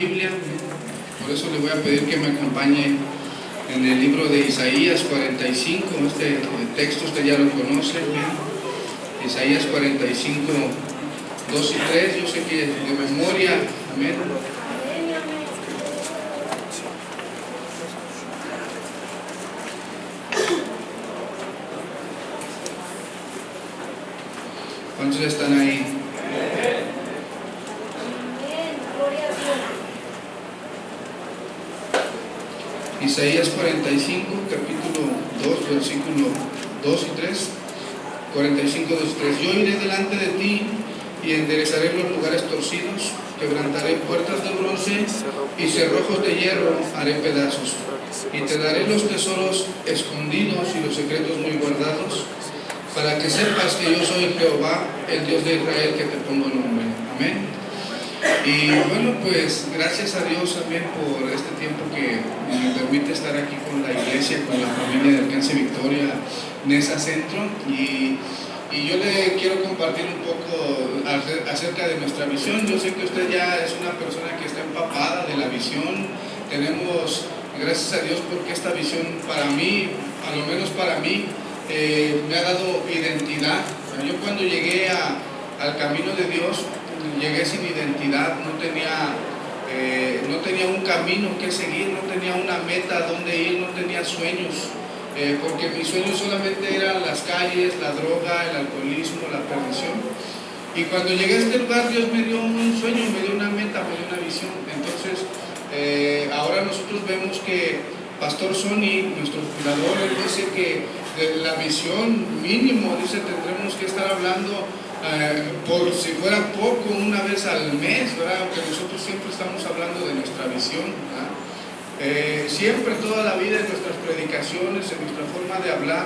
Biblia, por eso le voy a pedir que me acompañe en el libro de Isaías 45. Este texto usted ya lo conoce, Isaías 45, 2 y 3. Yo sé que de memoria, amén. ¿Cuántos están ahí? Isaías 45, capítulo 2, versículo 2 y 3. 45, 2 y 3. Yo iré delante de ti y enderezaré los lugares torcidos, quebrantaré puertas de bronce y cerrojos de hierro haré pedazos. Y te daré los tesoros escondidos y los secretos muy guardados, para que sepas que yo soy Jehová, el Dios de Israel, que te pongo nombre. Amén. Y bueno, pues gracias a Dios también por este tiempo que me permite estar aquí con la iglesia, con la familia de Alcance Victoria, Nesa Centro, y yo le quiero compartir un poco acerca de nuestra visión. Yo sé que usted ya es una persona que está empapada de la visión. Tenemos, gracias a Dios, porque esta visión para mí, a lo menos para mí, me ha dado identidad. Yo cuando llegué al camino de Dios, llegué sin identidad, no tenía un camino que seguir, no tenía una meta a dónde ir, no tenía sueños, porque mis sueños solamente eran las calles, la droga, el alcoholismo, la perdición. Y cuando llegué a este lugar, Dios me dio un sueño, me dio una meta, me dio una visión. Entonces, ahora nosotros vemos que Pastor Sony, nuestro fundador, él dice que de la visión mínimo, dice, tendremos que estar hablando por si fuera poco, una vez al mes, ¿verdad? Aunque nosotros siempre estamos hablando de nuestra visión, ¿verdad? Siempre, toda la vida, en nuestras predicaciones, en nuestra forma de hablar,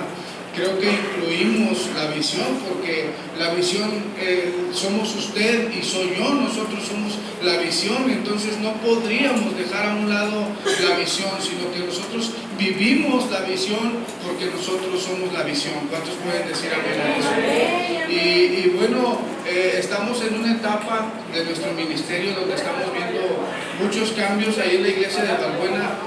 creo que incluimos la visión, porque la visión somos usted y soy yo, nosotros somos la visión. Entonces no podríamos dejar a un lado la visión, sino que nosotros vivimos la visión porque nosotros somos la visión. ¿Cuántos pueden decir amén a eso? Y bueno, estamos en una etapa de nuestro ministerio donde estamos viendo muchos cambios ahí en la iglesia de Valbuena.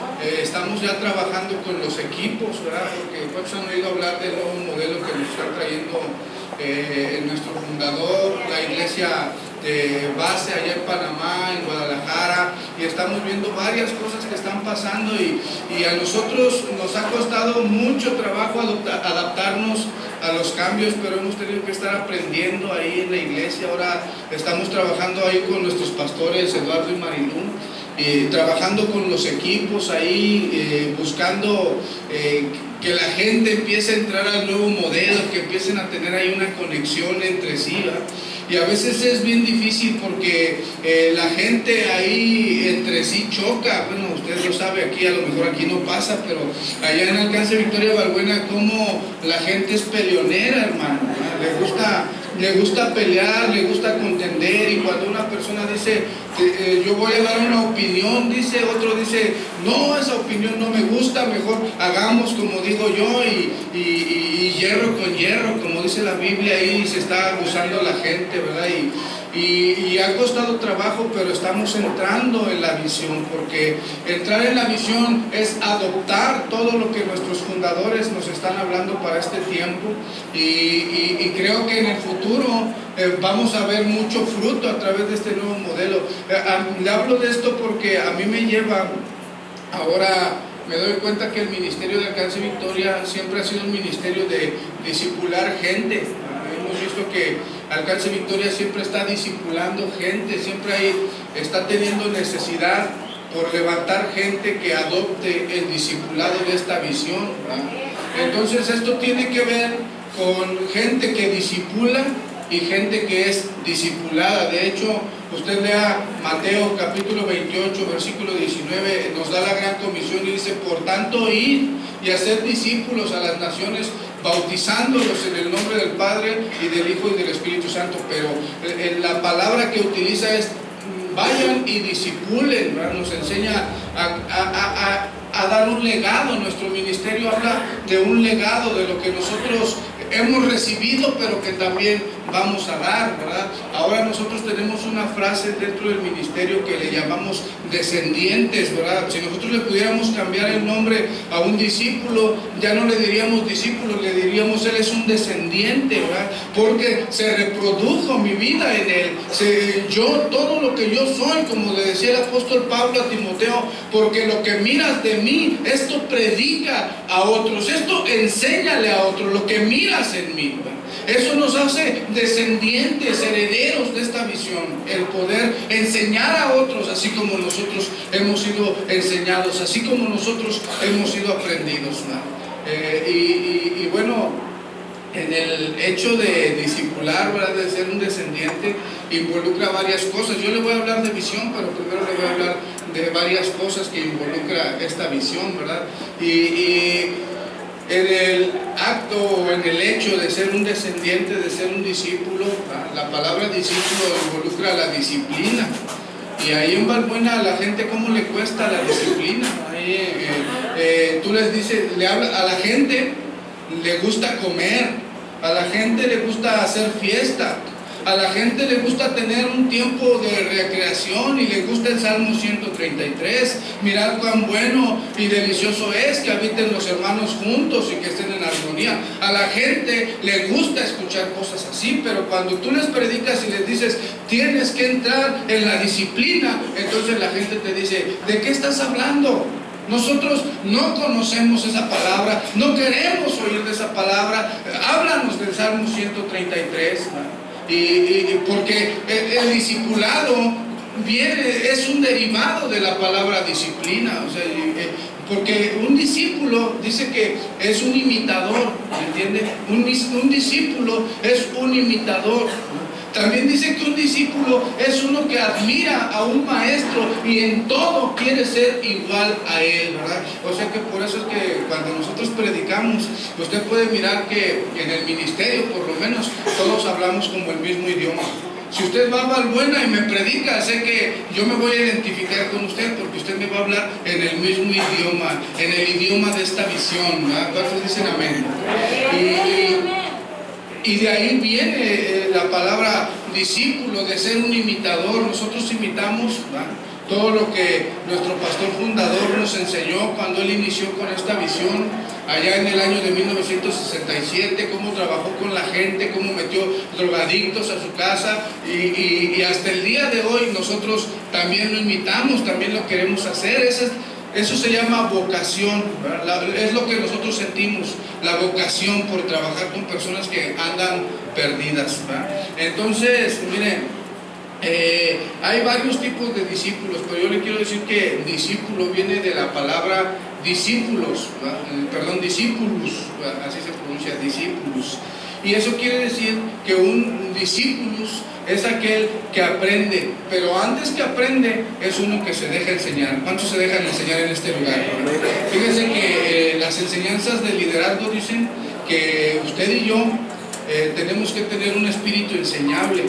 Estamos ya trabajando con los equipos, ¿verdad? Porque ¿cuántos han oído hablar del nuevo modelo que nos está trayendo nuestro fundador, la iglesia de base allá en Panamá, en Guadalajara? Y estamos viendo varias cosas que están pasando y a nosotros nos ha costado mucho trabajo adaptarnos a los cambios, pero hemos tenido que estar aprendiendo ahí en la iglesia. Ahora estamos trabajando ahí con nuestros pastores Eduardo y Marilú, trabajando con los equipos ahí, buscando que la gente empiece a entrar al nuevo modelo, que empiecen a tener ahí una conexión entre sí, ¿verdad? Y a veces es bien difícil porque la gente ahí entre sí choca. Bueno, usted lo sabe, aquí a lo mejor aquí no pasa, pero allá en Alcance Victoria Valbuena, como la gente es peleonera, hermano, ¿verdad? Le gusta pelear, le gusta contender, y cuando una persona dice, yo voy a dar una opinión, dice otro, dice, no, esa opinión no me gusta, mejor hagamos como digo yo, y hierro con hierro, como dice la Biblia, ahí se está abusando la gente, ¿verdad? Y ha costado trabajo, pero estamos entrando en la visión, porque entrar en la visión es adoptar todo lo que nuestros fundadores nos están hablando para este tiempo, y creo que en el futuro vamos a ver mucho fruto a través de este nuevo modelo. Le hablo de esto porque a mí me lleva, ahora me doy cuenta que el ministerio de Alcance Victoria siempre ha sido un ministerio de discipular gente. Hemos visto que Alcance Victoria siempre está discipulando gente, siempre ahí está teniendo necesidad por levantar gente que adopte el discipulado de esta visión, ¿verdad? Entonces esto tiene que ver con gente que discipula y gente que es discipulada. De hecho, usted lea Mateo capítulo 28, versículo 19, nos da la gran comisión y dice, por tanto, id y hacer discípulos a las naciones, bautizándolos en el nombre del Padre y del Hijo y del Espíritu Santo. Pero la palabra que utiliza es vayan y discipulen, ¿verdad? Nos enseña a dar un legado. Nuestro ministerio habla de un legado, de lo que nosotros hemos recibido, pero que también vamos a dar, ¿verdad? Ahora nosotros tenemos una frase dentro del ministerio que le llamamos descendientes, ¿verdad? Si nosotros le pudiéramos cambiar el nombre a un discípulo, ya no le diríamos discípulo, le diríamos él es un descendiente, ¿verdad? Porque se reprodujo mi vida en él. Todo lo que yo soy, como le decía el apóstol Pablo a Timoteo, porque lo que miras de mí, esto predica a otros, esto enséñale a otros, lo que miras en mí, ¿verdad? Eso nos hace descendientes, herederos de esta visión, el poder enseñar a otros así como nosotros hemos sido enseñados, así como nosotros hemos sido aprendidos, ¿no? Y bueno, en el hecho de discipular, ¿verdad?, de ser un descendiente, involucra varias cosas. Yo le voy a hablar de visión, pero primero le voy a hablar de varias cosas que involucra esta visión, ¿verdad? Y en el acto o en el hecho de ser un descendiente, de ser un discípulo, la palabra discípulo involucra la disciplina. Y ahí en Valbuena a la gente cómo le cuesta la disciplina. Ahí, tú les dices, le habla a la gente, le gusta comer, a la gente le gusta hacer fiesta, a la gente le gusta tener un tiempo de recreación y le gusta el Salmo 133. Mirad cuán bueno y delicioso es que habiten los hermanos juntos y que estén en armonía. A la gente le gusta escuchar cosas así, pero cuando tú les predicas y les dices tienes que entrar en la disciplina, entonces la gente te dice, ¿de qué estás hablando? Nosotros no conocemos esa palabra, no queremos oír de esa palabra, háblanos del Salmo 133, ¿no? Porque el discipulado es un derivado de la palabra disciplina, o sea, porque un discípulo dice que es un imitador, ¿me entiende? Un discípulo es un imitador. También dice que un discípulo es uno que admira a un maestro y en todo quiere ser igual a él, ¿verdad? O sea que por eso es que cuando nosotros predicamos, usted puede mirar que en el ministerio, por lo menos, todos hablamos como el mismo idioma. Si usted va a Valbuena y me predica, sé que yo me voy a identificar con usted porque usted me va a hablar en el mismo idioma, en el idioma de esta visión, ¿verdad? ¿Cuántos dicen amén? Y de ahí viene la palabra discípulo, de ser un imitador. Nosotros imitamos, ¿verdad?, todo lo que nuestro pastor fundador nos enseñó cuando él inició con esta visión, allá en el año de 1967, cómo trabajó con la gente, cómo metió drogadictos a su casa, y hasta el día de hoy nosotros también lo imitamos, también lo queremos hacer. Eso se llama vocación, ¿verdad? Es lo que nosotros sentimos, la vocación por trabajar con personas que andan perdidas, ¿verdad? Entonces, miren, hay varios tipos de discípulos, pero yo le quiero decir que discípulo viene de la palabra discípulos, discípulos, así se pronuncia, discípulos. Y eso quiere decir que un discípulos es aquel que aprende, pero antes que aprende es uno que se deja enseñar. ¿Cuántos se dejan enseñar en este lugar? Fíjense que las enseñanzas del liderazgo dicen que usted y yo tenemos que tener un espíritu enseñable.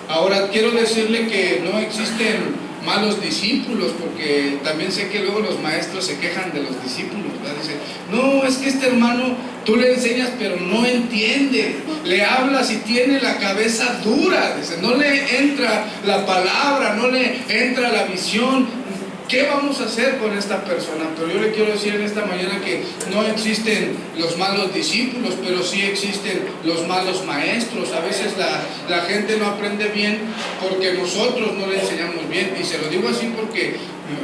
Ahora quiero decirle que no existen malos discípulos, porque también sé que luego los maestros se quejan de los discípulos, ¿verdad? Dicen, no, es que este hermano tú le enseñas pero no entiende, le hablas y tiene la cabeza dura, dice, no le entra la palabra, no le entra la visión. ¿Qué vamos a hacer con esta persona? Pero yo le quiero decir en esta mañana que no existen los malos discípulos, pero sí existen los malos maestros. A veces la gente no aprende bien porque nosotros no le enseñamos bien. Y se lo digo así porque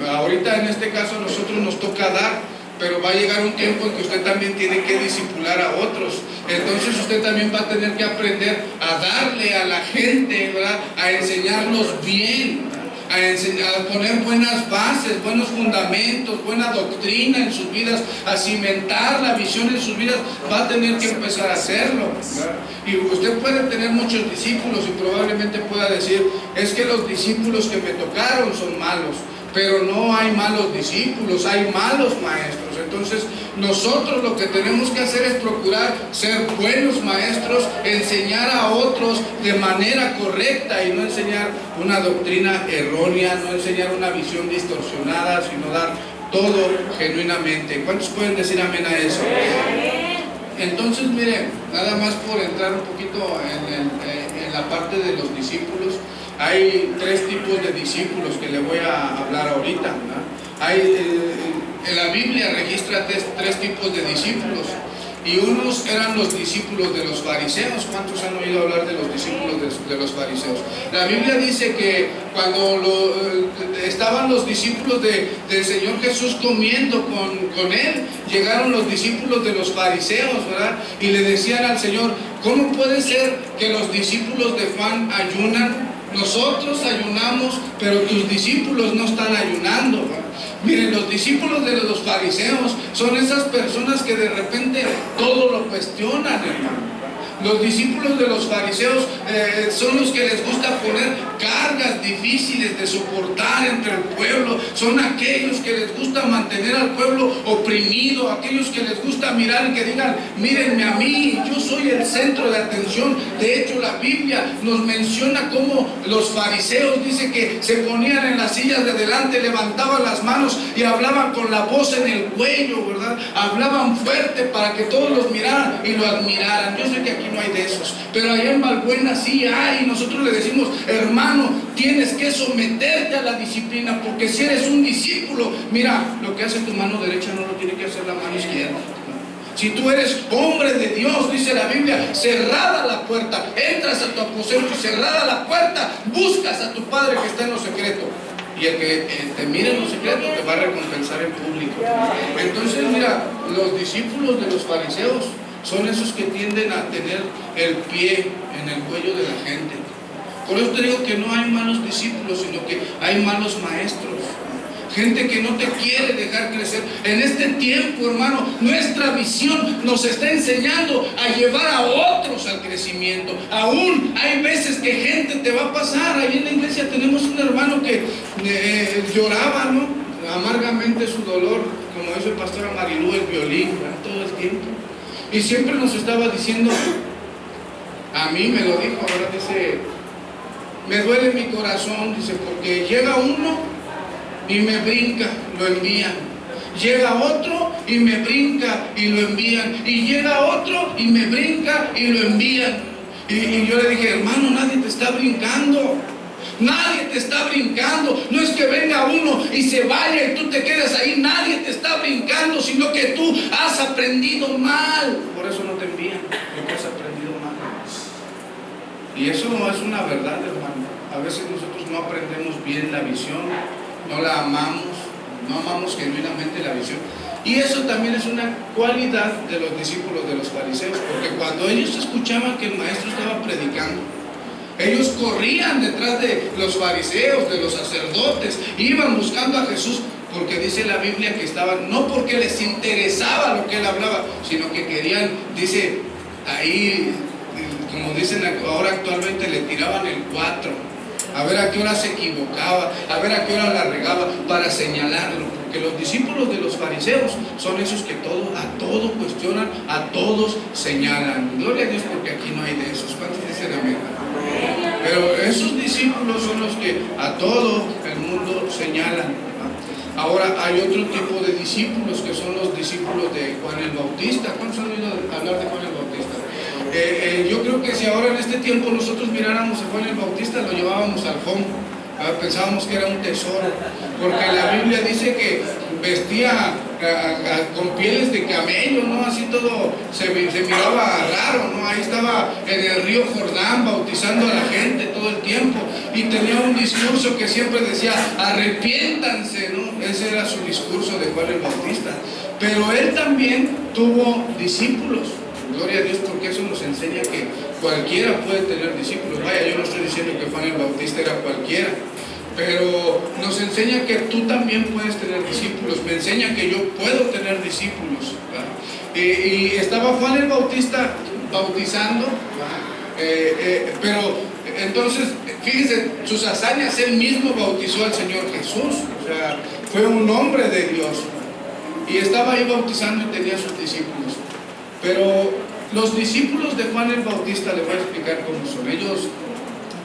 ahorita en este caso a nosotros nos toca dar, pero va a llegar un tiempo en que usted también tiene que discipular a otros. Entonces usted también va a tener que aprender a darle a la gente, ¿verdad?, a enseñarlos bien, a poner buenas bases, buenos fundamentos, buena doctrina en sus vidas, a cimentar la visión en sus vidas. Va a tener que empezar a hacerlo, ¿verdad? Y usted puede tener muchos discípulos y probablemente pueda decir, es que los discípulos que me tocaron son malos. Pero no hay malos discípulos, hay malos maestros. Entonces nosotros lo que tenemos que hacer es procurar ser buenos maestros, enseñar a otros de manera correcta y no enseñar una doctrina errónea, no enseñar una visión distorsionada, sino dar todo genuinamente. ¿Cuántos pueden decir amén a eso? Entonces, mire, nada más por entrar un poquito en la parte de los discípulos, hay tres tipos de discípulos que le voy a hablar ahorita, ¿verdad? En la Biblia registra tres tipos de discípulos, y unos eran los discípulos de los fariseos. ¿Cuántos han oído hablar de los discípulos de los fariseos? La Biblia dice que cuando estaban los discípulos del Señor Jesús comiendo con Él, llegaron los discípulos de los fariseos, ¿verdad? Y le decían al Señor: ¿cómo puede ser que los discípulos de Juan ayunan? Nosotros ayunamos, pero tus discípulos no están ayunando, ¿verdad? Miren, los discípulos de los fariseos son esas personas que de repente todo lo cuestionan, hermano. Los discípulos de los fariseos son los que les gusta poner cargas difíciles de soportar entre el pueblo. Son aquellos que les gusta mantener al pueblo oprimido, aquellos que les gusta mirar y que digan: mírenme a mí, yo soy el centro de atención. De hecho, la Biblia nos menciona cómo los fariseos, dice que se ponían en las sillas de delante, levantaban las manos y hablaban con la voz en el cuello, ¿verdad? Hablaban fuerte para que todos los miraran y lo admiraran. Yo sé que aquí no hay de esos, pero allá en Balbuena sí hay. Nosotros le decimos: hermano, tienes que someterte a la disciplina, porque si eres un discípulo, mira, lo que hace tu mano derecha no lo tiene que hacer la mano izquierda. Si tú eres hombre de Dios, dice la Biblia, cerrada la puerta, entras a tu aposento y cerrada la puerta, buscas a tu Padre que está en lo secreto, y el que te mire en lo secreto te va a recompensar en público. Entonces, mira, los discípulos de los fariseos son esos que tienden a tener el pie en el cuello de la gente. Por eso te digo que no hay malos discípulos, sino que hay malos maestros. Gente que no te quiere dejar crecer. En este tiempo, hermano, nuestra visión nos está enseñando a llevar a otros al crecimiento. Aún hay veces que gente te va a pasar. Ahí en la iglesia tenemos un hermano que lloraba, ¿no?, amargamente su dolor, como dice el pastor Marilú, el violín, ¿verdad?, todo el tiempo. Y siempre nos estaba diciendo, a mí me lo dijo, ahora dice: me duele mi corazón, dice, porque llega uno y me brinca, lo envían. Llega otro y me brinca y lo envían. Y llega otro y me brinca y lo envían. Y yo le dije: hermano, nadie te está brincando. Nadie te está brincando. No es que venga uno y se vaya y tú te quedes ahí. Nadie te está brincando, sino que tú has aprendido mal. Por eso no te envían, porque has aprendido mal. Y eso no es una verdad, hermano. A veces nosotros no aprendemos bien la visión, no la amamos, no amamos genuinamente la visión. Y eso también es una cualidad de los discípulos de los fariseos, porque cuando ellos escuchaban que el maestro estaba predicando, ellos corrían detrás de los fariseos, de los sacerdotes, iban buscando a Jesús, porque dice la Biblia que estaban, no porque les interesaba lo que él hablaba, sino que querían, dice ahí, como dicen ahora actualmente, le tiraban el 4, a ver a qué hora se equivocaba, a ver a qué hora la regaba, para señalarlo. Porque los discípulos de los fariseos son esos que a todo cuestionan, a todos señalan. Gloria a Dios, porque aquí no hay de esos. ¿Cuántos dicen amén? Pero esos discípulos son los que a todo el mundo señalan, ¿verdad? Ahora hay otro tipo de discípulos, que son los discípulos de Juan el Bautista. ¿Cuántos han oído hablar de Juan el Bautista? Yo creo que si ahora en este tiempo nosotros miráramos a Juan el Bautista, lo llevábamos al home. Pensábamos que era un tesoro, porque la Biblia dice que vestía con pieles de camello, ¿no? Así todo se miraba raro, ¿no? Ahí estaba en el río Jordán bautizando a la gente todo el tiempo, y tenía un discurso que siempre decía: arrepiéntanse, ¿no? Ese era su discurso de Juan el Bautista. Pero él también tuvo discípulos. Gloria a Dios, porque eso nos enseña que cualquiera puede tener discípulos. Vaya, yo no estoy diciendo que Juan el Bautista era cualquiera, pero nos enseña que tú también puedes tener discípulos. Me enseña que yo puedo tener discípulos, y estaba Juan el Bautista bautizando, pero entonces, fíjense, sus hazañas, él mismo bautizó al Señor Jesús. O sea, fue un hombre de Dios, y estaba ahí bautizando y tenía sus discípulos. Pero los discípulos de Juan el Bautista, les voy a explicar cómo son.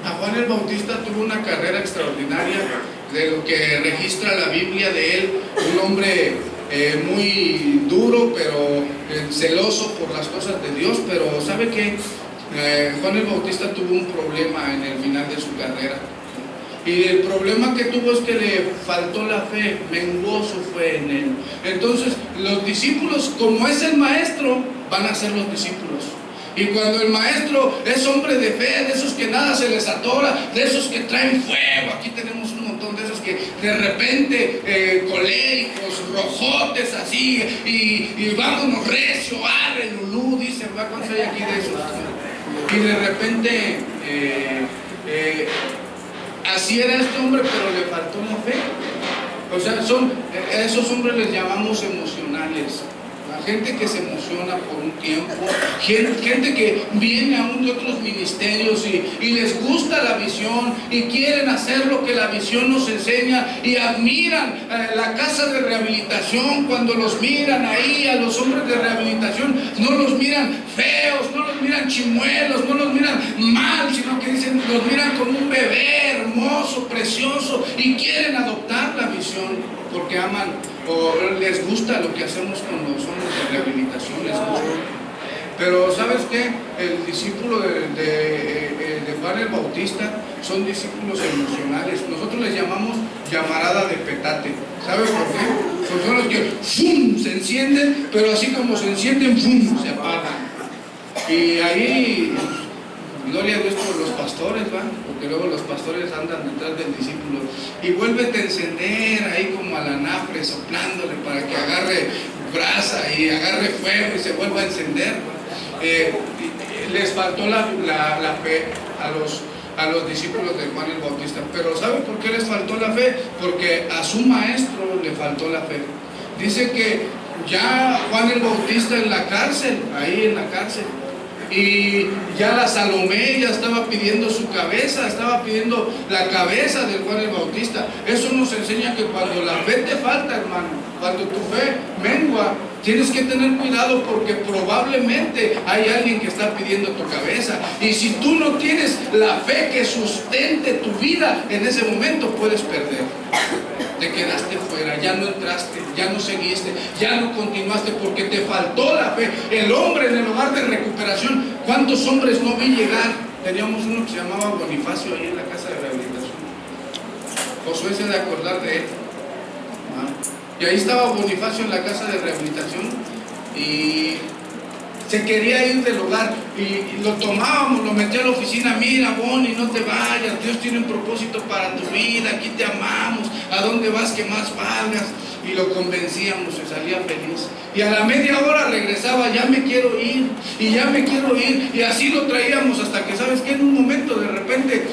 A Juan el Bautista tuvo una carrera extraordinaria, de lo que registra la Biblia de él, un hombre muy duro, pero celoso por las cosas de Dios. Pero ¿sabe qué? Juan el Bautista tuvo un problema en el final de su carrera. Y el problema que tuvo es que le faltó la fe, menguó su fe en él. Entonces los discípulos, como es el maestro, van a ser los discípulos. Y cuando el maestro es hombre de fe, de esos que nada se les atora, de esos que traen fuego, aquí tenemos un montón de esos que de repente coléricos, rojotes así, y vámonos recio, arre, lulú, dicen, ¿va? ¿Cuántos hay aquí de esos? Y de repente así era este hombre, pero le faltó la fe. O sea, esos hombres les llamamos emocionales. La gente que se emociona por un tiempo, gente que viene aún de otros ministerios y les gusta la visión y quieren hacer lo que la visión nos enseña y admiran la casa de rehabilitación. Cuando los miran ahí a los hombres de rehabilitación, no los miran feos, no los miran chimuelos, no los miran mal, sino que dicen, los miran como un bebé hermoso, precioso, y quieren adoptar la visión porque aman o les gusta lo que hacemos con los hombres de rehabilitación, les gusta. Pero ¿sabes qué? El discípulo de Juan el Bautista son discípulos emocionales. Nosotros les llamamos llamarada de petate. ¿Sabes por qué? Porque son los que ¡fum! Se encienden, pero así como se encienden, ¡fum! Se apagan. Y ahí, gloria a Dios por los pastores, ¿va? Porque luego los pastores andan detrás del discípulo y vuélvete a encender ahí como a la anafre, soplándole para que agarre brasa y agarre fuego y se vuelva a encender. Les faltó la fe a los discípulos de Juan el Bautista. Pero ¿saben por qué les faltó la fe? Porque a su maestro le faltó la fe. Dice que ya Juan el Bautista en la cárcel, ahí en la cárcel, y ya la Salomé ya estaba pidiendo su cabeza, estaba pidiendo la cabeza de Juan el Bautista. Eso nos enseña que cuando la fe te falta, hermano, cuando tu fe mengua, tienes que tener cuidado porque probablemente hay alguien que está pidiendo tu cabeza. Y si tú no tienes la fe que sustente tu vida, en ese momento puedes perder. Te quedaste fuera, ya no entraste, ya no seguiste, ya no continuaste porque te faltó la fe. El hombre en el hogar de recuperación, ¿cuántos hombres no vi llegar? Teníamos uno que se llamaba Bonifacio ahí en la casa de rehabilitación. Josué se de acordar de él. Y ahí estaba Bonifacio en la casa de rehabilitación y se quería ir del hogar y lo tomábamos, lo metía a la oficina. Mira, Boni, no te vayas, Dios tiene un propósito para tu vida, aquí te amamos, a dónde vas que más valgas. Y lo convencíamos, se salía feliz. Y a la media hora regresaba, ya me quiero ir, y ya me quiero ir. Y así lo traíamos hasta que, ¿sabes qué? En un momento de repente,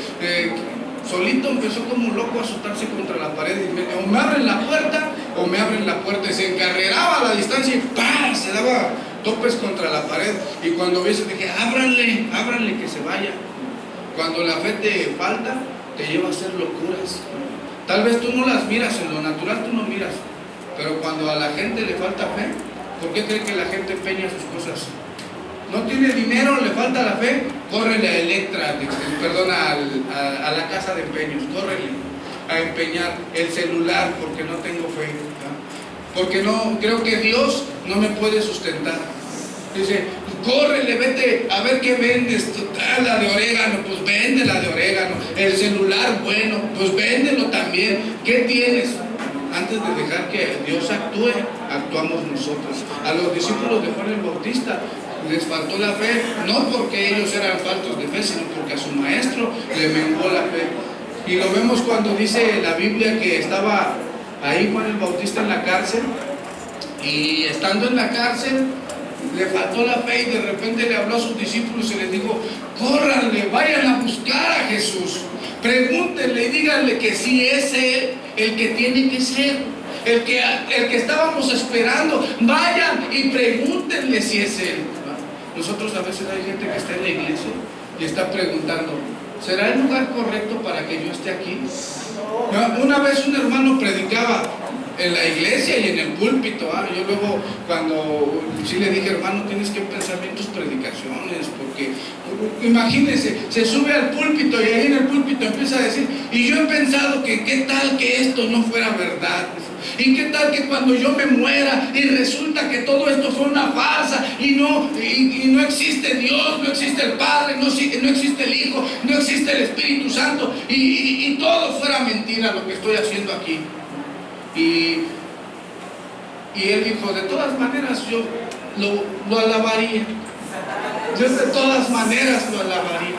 solito empezó como loco a azotarse contra la pared. Y o me abren la puerta, o me abren la puerta. Y se encarreraba a la distancia y ¡pam! Se daba topes contra la pared. Y cuando vi eso dije, ábranle que se vaya. Cuando la fe te falta, te lleva a hacer locuras. Tal vez tú no las miras, en lo natural tú no miras, pero cuando a la gente le falta fe, ¿por qué cree que la gente empeña sus cosas? No tiene dinero, le falta la fe, córrele a Electra, a la casa de empeños, córrele a empeñar el celular porque no tengo fe, ¿no? Porque no, creo que Dios no me puede sustentar. Dice, córrele, vete a ver qué vendes. La de orégano, pues vende la de orégano. El celular, bueno, pues véndelo también. ¿Qué tienes? Antes de dejar que Dios actúe, actuamos nosotros. A los discípulos de Juan el Bautista les faltó la fe, no porque ellos eran faltos de fe, sino porque a su maestro le menguó la fe. Y lo vemos cuando dice la Biblia que estaba ahí Juan el Bautista en la cárcel, y estando en la cárcel le faltó la fe y de repente le habló a sus discípulos y les dijo, córranle, vayan a buscar a Jesús, pregúntenle y díganle que sí es Él el que tiene que ser, el que estábamos esperando. Vayan y pregúntenle si es Él. Nosotros a veces hay gente que está en la iglesia y está preguntando, ¿será el lugar correcto para que yo esté aquí? Una vez un hermano predicaba en la iglesia y en el púlpito. Yo luego, cuando sí le dije, hermano, tienes que pensar bien tus predicaciones, porque imagínense, se sube al púlpito y ahí en el púlpito empieza a decir, y yo he pensado que qué tal que esto no fuera verdad. ¿Y qué tal que cuando yo me muera y resulta que todo esto fue una farsa y no existe Dios, no existe el Padre, no existe el Hijo, no existe el Espíritu Santo y todo fuera mentira lo que estoy haciendo aquí? Y él dijo, de todas maneras yo lo alabaría. Yo de todas maneras lo alabaría.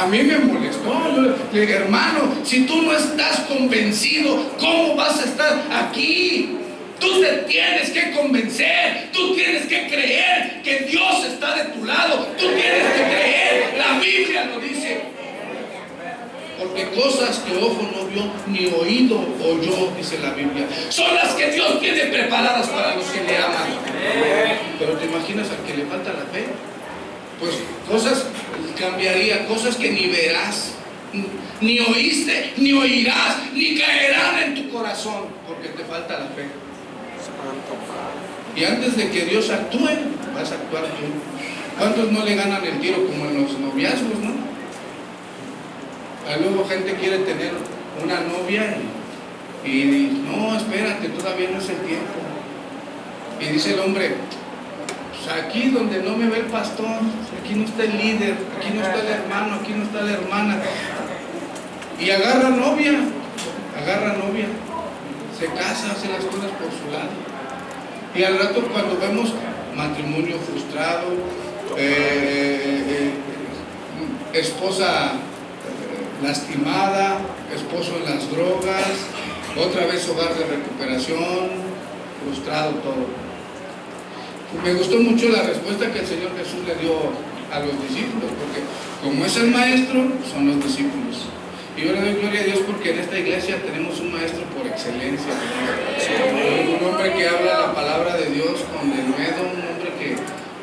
A mí me molestó. Yo le dije, hermano, si tú no estás convencido, ¿cómo vas a estar aquí? Tú te tienes que convencer, tú tienes que creer que Dios está de tu lado, tú tienes que creer, la Biblia lo dice. Porque cosas que ojo no vio, ni oído oyó, dice la Biblia, son las que Dios tiene preparadas para los que le aman. Pero ¿te imaginas al que le falta la fe? Pues cosas cambiaría, cosas que ni verás, ni oíste, ni oirás, ni caerán en tu corazón, porque te falta la fe. Y antes de que Dios actúe, vas a actuar tú. ¿Cuántos no le ganan el tiro como en los noviazgos, no? Luego gente quiere tener una novia y no, espérate, todavía no es el tiempo. Y dice el hombre, pues aquí donde no me ve el pastor, aquí no está el líder, aquí no está el hermano, aquí no está la hermana. Y agarra novia, se casa, hace las cosas por su lado. Y al rato cuando vemos matrimonio frustrado, esposa lastimada, esposo en las drogas, otra vez hogar de recuperación, frustrado todo. Me gustó mucho la respuesta que el Señor Jesús le dio a los discípulos, porque como es el maestro, son los discípulos. Y yo le doy gloria a Dios porque en esta iglesia tenemos un maestro por excelencia, un hombre que habla la palabra de Dios con denuedo, un hombre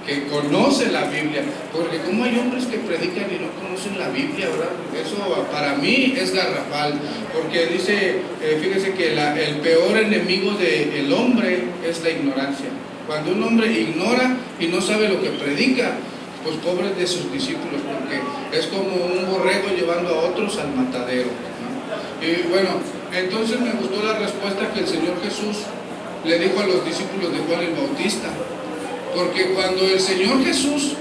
que conoce la Biblia, porque como hay hombres que predican y no conocen la Biblia, ¿verdad? Eso para mí es garrafal, porque dice, fíjese que el peor enemigo del hombre es la ignorancia. Cuando un hombre ignora y no sabe lo que predica, pues pobre de sus discípulos, porque es como un borrego llevando a otros al matadero, ¿no? Y bueno, entonces me gustó la respuesta que el Señor Jesús le dijo a los discípulos de Juan el Bautista. Porque cuando el Señor Jesús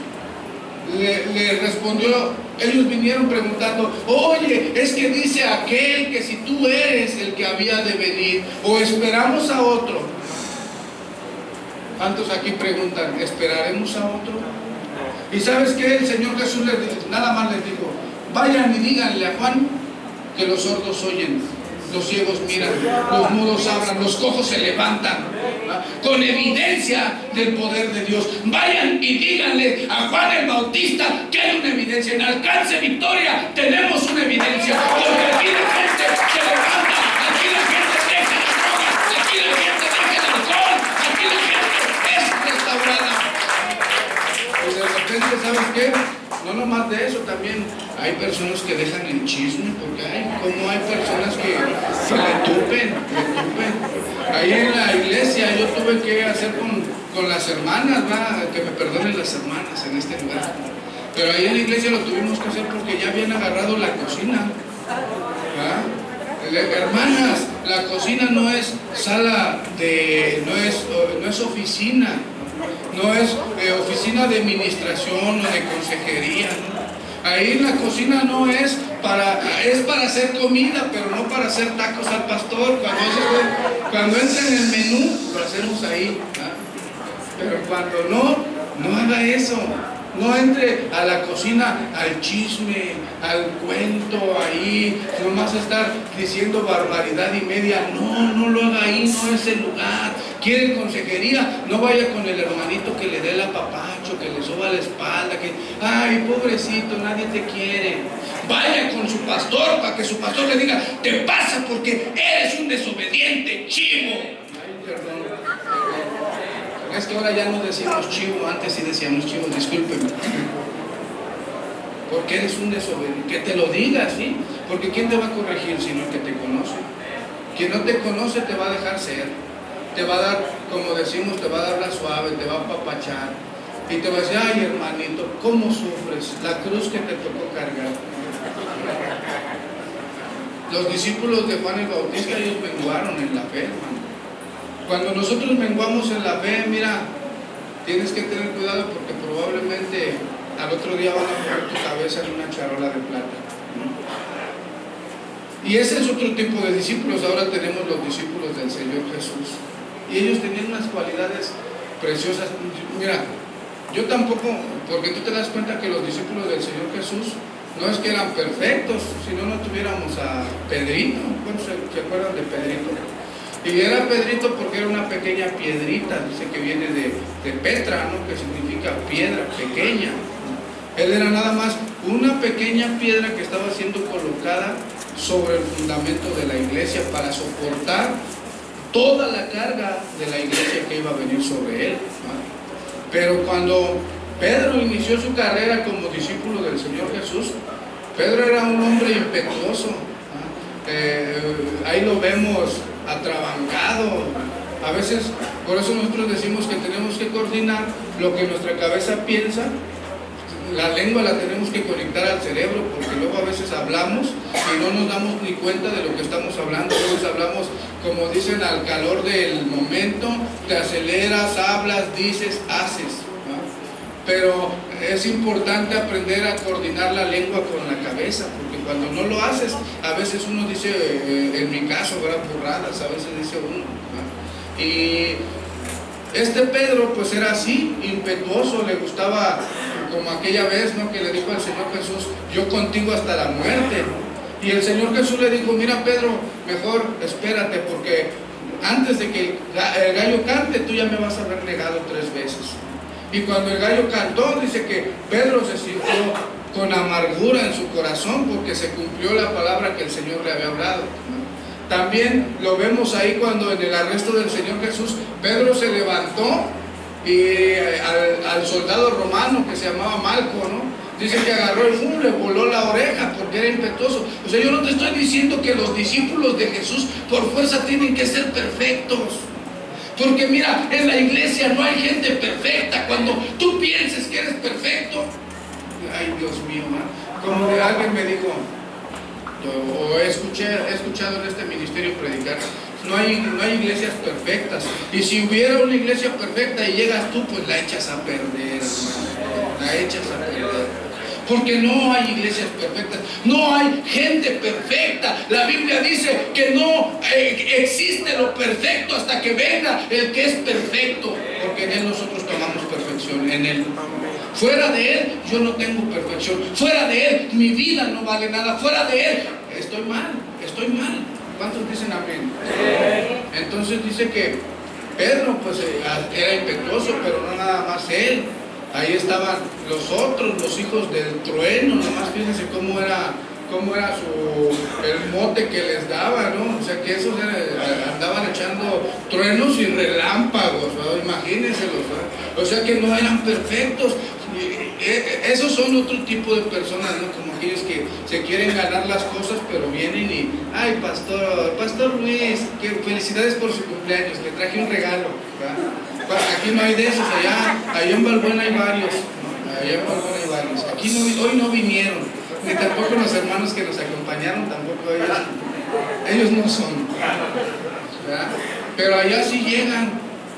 le respondió, ellos vinieron preguntando, oye, es que dice aquel que si tú eres el que había de venir, o esperamos a otro. ¿Cuántos aquí preguntan, esperaremos a otro? Y ¿sabes qué? El Señor Jesús nada más les dijo, vayan y díganle a Juan que los sordos oyen, los ciegos miran, los mudos hablan, los cojos se levantan, ¿verdad? Con evidencia del poder de Dios. Vayan y díganle a Juan el Bautista que hay una evidencia. En Alcance Victoria tenemos una evidencia, porque aquí la gente se levanta, aquí la gente deja la droga, aquí la gente deja el alcohol, aquí la gente es restaurada. Y de repente, ¿sabes qué? No nomás de eso, también hay personas que dejan el chisme, porque como hay personas que le tupen. Ahí en la iglesia yo tuve que hacer con las hermanas, ¿verdad? Que me perdonen las hermanas en este lugar. Pero ahí en la iglesia lo tuvimos que hacer porque ya habían agarrado la cocina, ¿verdad? Hermanas, la cocina no es sala no es oficina. No es oficina de administración o de consejería, ¿no? Ahí la cocina no es para hacer comida, pero no para hacer tacos al pastor. Cuando entra en el menú, lo hacemos ahí, ¿no? Pero cuando no haga eso. No entre a la cocina al chisme, al cuento ahí, nomás estar diciendo barbaridad y media. No lo haga ahí, no es el lugar. ¿Quiere consejería? No vaya con el hermanito que le dé el apapacho, que le soba la espalda, ay, pobrecito, nadie te quiere. Vaya con su pastor para que su pastor le diga, te pasa porque eres un desobediente, chivo. Ay, perdón. Es que ahora ya no decimos chivo, antes sí decíamos chivo, discúlpeme. Porque eres un desobediente. Que te lo digas, ¿sí? Porque ¿quién te va a corregir sino el que te conoce? Quien no te conoce te va a dejar ser. Te va a dar, como decimos, te va a dar la suave, te va a apapachar. Y te va a decir, ay hermanito, ¿cómo sufres? La cruz que te tocó cargar. Los discípulos de Juan el Bautista, ellos menguaron en la fe, hermano. Cuando nosotros menguamos en la fe, mira, tienes que tener cuidado porque probablemente al otro día van a poner tu cabeza en una charola de plata, ¿no? Y ese es otro tipo de discípulos. Ahora tenemos los discípulos del Señor Jesús. Y ellos tenían unas cualidades preciosas. Mira, yo tampoco, porque tú te das cuenta que los discípulos del Señor Jesús no es que eran perfectos, si no, no tuviéramos a Pedrito. ¿Cuántos se acuerdan de Pedrito? Y era Pedrito porque era una pequeña piedrita, dice que viene de Petra, ¿no? Que significa piedra pequeña. Él era nada más una pequeña piedra que estaba siendo colocada sobre el fundamento de la iglesia para soportar toda la carga de la iglesia que iba a venir sobre él, ¿no? Pero cuando Pedro inició su carrera como discípulo del Señor Jesús, Pedro era un hombre impetuoso, ¿no? Ahí lo vemos atrabancado. A veces, por eso nosotros decimos que tenemos que coordinar lo que nuestra cabeza piensa. La lengua la tenemos que conectar al cerebro, porque luego a veces hablamos y no nos damos ni cuenta de lo que estamos hablando. Luego hablamos, como dicen, al calor del momento, te aceleras, hablas, dices, haces, ¿no? Pero es importante aprender a coordinar la lengua con la cabeza, porque cuando no lo haces, a veces uno dice, en mi caso, ¿verdad? Burradas, a veces dice uno, ¿no? Y este Pedro pues era así, impetuoso, le gustaba, como aquella vez, ¿no? Que le dijo al Señor Jesús, yo contigo hasta la muerte. Y el Señor Jesús le dijo, mira Pedro, mejor espérate, porque antes de que el gallo cante, tú ya me vas a haber negado 3 veces. Y cuando el gallo cantó, dice que Pedro se sintió con amargura en su corazón, porque se cumplió la palabra que el Señor le había hablado, ¿no? También lo vemos ahí cuando en el arresto del Señor Jesús, Pedro se levantó y al soldado romano que se llamaba Malco, ¿no? Dice que agarró y le voló la oreja porque era impetuoso. O sea, yo no te estoy diciendo que los discípulos de Jesús por fuerza tienen que ser perfectos, porque mira, en la iglesia no hay gente perfecta. Cuando tú pienses que eres perfecto, ay Dios mío, ¿no? Como que alguien me dijo, o he escuchado en este ministerio predicar, no hay iglesias perfectas, y si hubiera una iglesia perfecta y llegas tú, pues la echas a perder, hermano, la echas a perder, porque no hay iglesias perfectas, no hay gente perfecta. La Biblia dice que no existe lo perfecto hasta que venga el que es perfecto, porque en él nosotros tomamos perfección, en él. Fuera de él yo no tengo perfección, fuera de él mi vida no vale nada, fuera de él estoy mal. ¿Cuántos dicen amén? Entonces dice que Pedro pues era impetuoso, pero no nada más él. Ahí estaban los otros, los hijos del trueno. Nomás fíjense cómo era el mote que les daba, ¿no? O sea, que esos andaban echando truenos y relámpagos, ¿no? Imagínenselos, ¿no? O sea que no eran perfectos. Esos son otro tipo de personas, ¿no? Como aquellos que se quieren ganar las cosas, pero vienen y, ay, Pastor Luis, que felicidades por su cumpleaños, le traje un regalo, ¿verdad? Aquí no hay de esos, allá en Balbuena hay varios, ¿no? Allá en Balbuena hay varios. Aquí hoy no vinieron, ni tampoco los hermanos que nos acompañaron, tampoco ellos no son, ¿verdad? Pero allá sí llegan,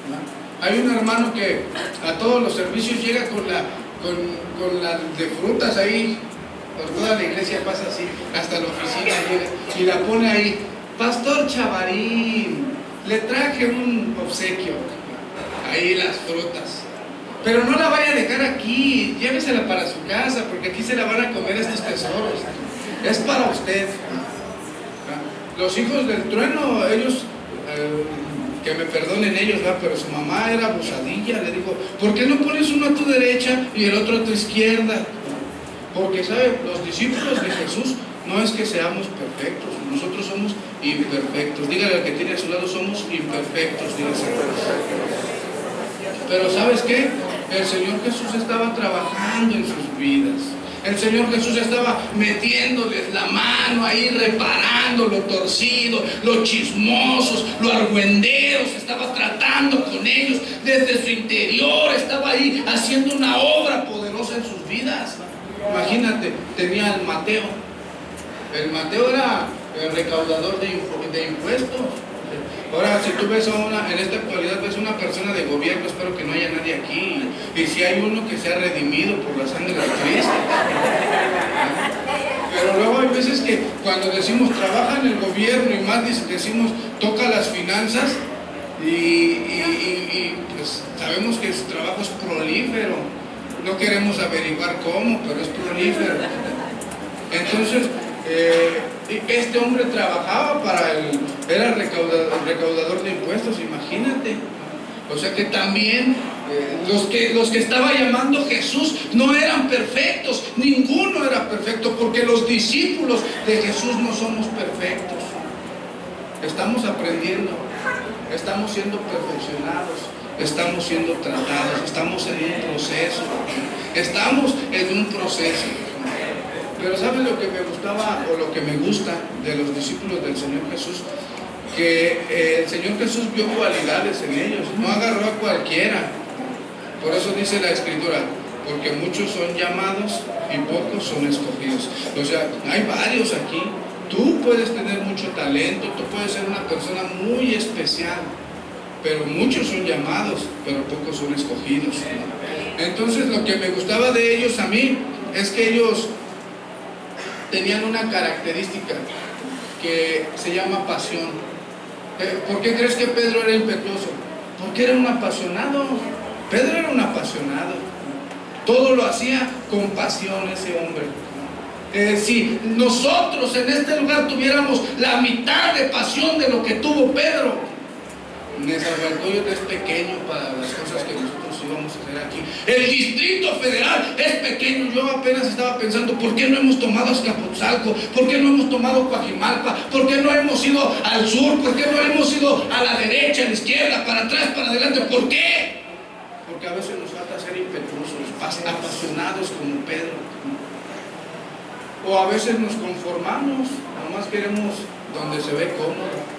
¿verdad? Hay un hermano que a todos los servicios llega con la de frutas ahí, por toda la iglesia pasa así, hasta la oficina llega y la pone ahí, Pastor Chavarín, le traje un obsequio, ahí las frutas, pero no la vaya a dejar aquí, llévesela para su casa, porque aquí se la van a comer estos tesoros, es para usted. Los hijos del trueno, ellos, que me perdonen ellos, ¿verdad? Pero su mamá era abusadilla, le dijo, ¿por qué no pones uno a tu derecha y el otro a tu izquierda? Porque, ¿sabe? Los discípulos de Jesús no es que seamos perfectos, nosotros somos imperfectos. Dígale al que tiene a su lado, somos imperfectos, dígase. Pero ¿sabes qué? El Señor Jesús estaba trabajando en sus vidas. El Señor Jesús estaba metiéndoles la mano ahí, reparando lo torcido, los chismosos, los argüenderos, estaba tratando con ellos desde su interior, estaba ahí haciendo una obra poderosa en sus vidas. Imagínate, tenía el Mateo. El Mateo recaudador de impuestos. Ahora, si tú ves en esta actualidad, ves una persona de gobierno, espero que no haya nadie aquí, y si hay uno que sea redimido por la sangre de Cristo. Pero luego hay veces que cuando decimos trabaja en el gobierno y más decimos toca las finanzas y pues sabemos que su trabajo es prolífero, no queremos averiguar cómo, pero es prolífero. Entonces, este hombre trabajaba era recaudador de impuestos, imagínate. O sea que también los que estaba llamando Jesús no eran perfectos, ninguno era perfecto, porque los discípulos de Jesús no somos perfectos. Estamos aprendiendo, estamos siendo perfeccionados, estamos siendo tratados, estamos en un proceso, Pero ¿saben lo que me gustaba o lo que me gusta de los discípulos del Señor Jesús? Que el Señor Jesús vio cualidades en ellos, no agarró a cualquiera. Por eso dice la Escritura, porque muchos son llamados y pocos son escogidos. O sea, hay varios aquí. Tú puedes tener mucho talento, tú puedes ser una persona muy especial, pero muchos son llamados, pero pocos son escogidos. Entonces, lo que me gustaba de ellos a mí es que ellos tenían una característica que se llama pasión. ¿Por qué crees que Pedro era impetuoso? Porque era un apasionado. Pedro era un apasionado. Todo lo hacía con pasión ese hombre. Si nosotros en este lugar tuviéramos la mitad de pasión de lo que tuvo Pedro, Nezahualcóyotl es pequeño para las cosas que nosotros íbamos a hacer aquí. El Distrito Federal es pequeño. Yo apenas estaba pensando, ¿por qué no hemos tomado Azcapotzalco? ¿Por qué no hemos tomado Coajimalpa? ¿Por qué no hemos ido al sur? ¿Por qué no hemos ido a la derecha, a la izquierda, para atrás, para adelante? ¿Por qué? Porque a veces nos falta ser impetuosos, apasionados como Pedro. O a veces nos conformamos, nomás queremos donde se ve cómodo.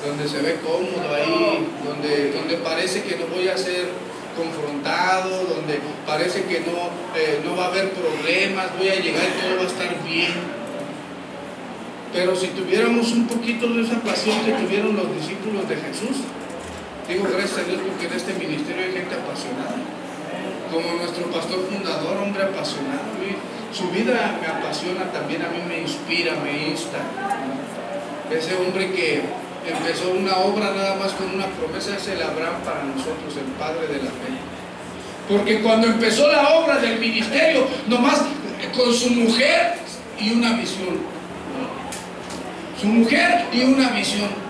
Donde se ve cómodo ahí, donde parece que no voy a ser confrontado, donde parece que no va a haber problemas, voy a llegar y todo va a estar bien. Pero si tuviéramos un poquito de esa pasión que tuvieron los discípulos de Jesús, digo gracias a Dios porque en este ministerio hay gente apasionada, como nuestro pastor fundador, hombre apasionado. Su vida me apasiona también, a mí me inspira, me insta. Ese hombre que empezó una obra nada más con una promesa, es el Abraham para nosotros, el padre de la fe. Porque cuando empezó la obra del ministerio, nomás con su mujer y una visión. Su mujer y una visión.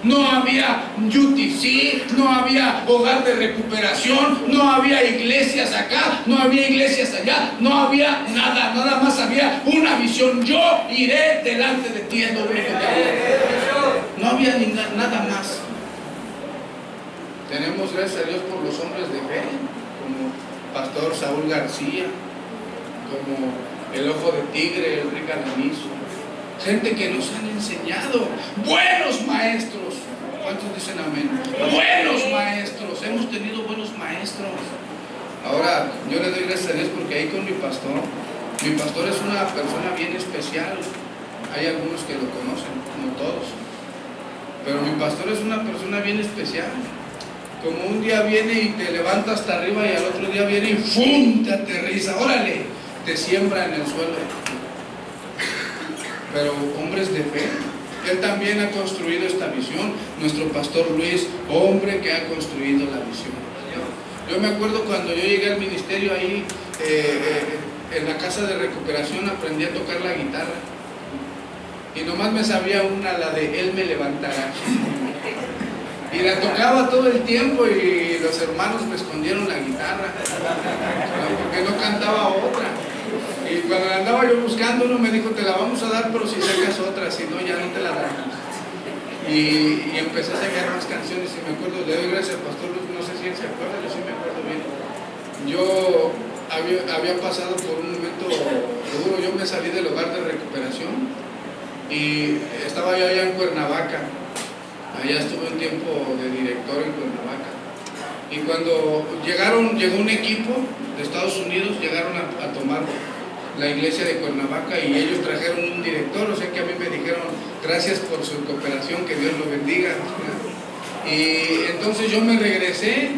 No había UTC, no había hogar de recuperación, no había iglesias acá, no había iglesias allá, no había nada, nada más había una visión. Yo iré delante de ti, es lo único que había. No había nada más. Tenemos gracias a Dios por los hombres de fe, como Pastor Saúl García, como el Ojo de Tigre, el Rick Alanizo. Gente que nos han enseñado, buenos maestros. ¿Cuántos dicen amén? Buenos maestros, hemos tenido buenos maestros. Ahora, yo le doy gracias a Dios porque ahí con mi pastor es una persona bien especial. Hay algunos que lo conocen, no todos. Pero mi pastor es una persona bien especial. Como un día viene y te levanta hasta arriba y al otro día viene y ¡fum! Te aterriza, órale, te siembra en el suelo. Pero hombres de fe, él también ha construido esta visión. Nuestro pastor Luis, hombre que ha construido la visión. Yo me acuerdo cuando yo llegué al ministerio ahí, en la casa de recuperación, aprendí a tocar la guitarra. Y nomás me sabía una, la de Él me levantará. Y la tocaba todo el tiempo y los hermanos me escondieron la guitarra, porque no cantaba otra. Y cuando la andaba yo buscando, uno me dijo, te la vamos a dar, pero si sacas otra, si no, ya no te la damos. Y empecé a sacar más canciones y me acuerdo, le doy gracias al pastor Luz, no sé si él se acuerda, yo sí me acuerdo bien. Yo había pasado por un momento duro, yo me salí del hogar de recuperación y estaba yo allá en Cuernavaca. Allá estuve un tiempo de director en Cuernavaca. Y cuando llegó un equipo de Estados Unidos, llegaron a tomar la iglesia de Cuernavaca y ellos trajeron un director, o sea que a mí me dijeron gracias por su cooperación, que Dios lo bendiga. Y entonces yo me regresé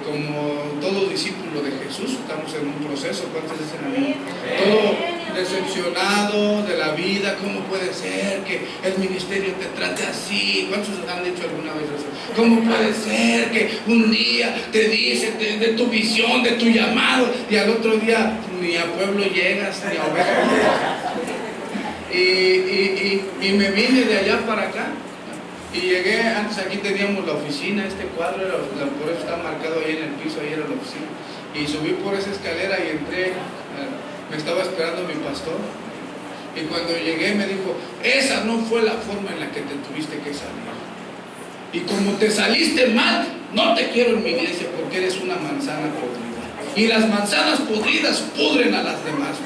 como todo discípulo de Jesús, estamos en un proceso, ¿cuántos dicen amén? Todo decepcionado de la vida, ¿cómo puede ser que el ministerio te trate así? ¿Cuántos han dicho alguna vez eso? ¿Cómo puede ser que un día te dicen de tu visión, de tu llamado, y al otro día ni a pueblo llegas, ni a oveja llegas? Y me vine de allá para acá. Y llegué, antes aquí teníamos la oficina, este cuadro, por eso está marcado ahí en el piso, ahí era la oficina. Y subí por esa escalera y entré, me estaba esperando mi pastor. Y cuando llegué me dijo, esa no fue la forma en la que te tuviste que salir. Y como te saliste mal, no te quiero en mi iglesia porque eres una manzana podrida. Y las manzanas podridas pudren a las demás.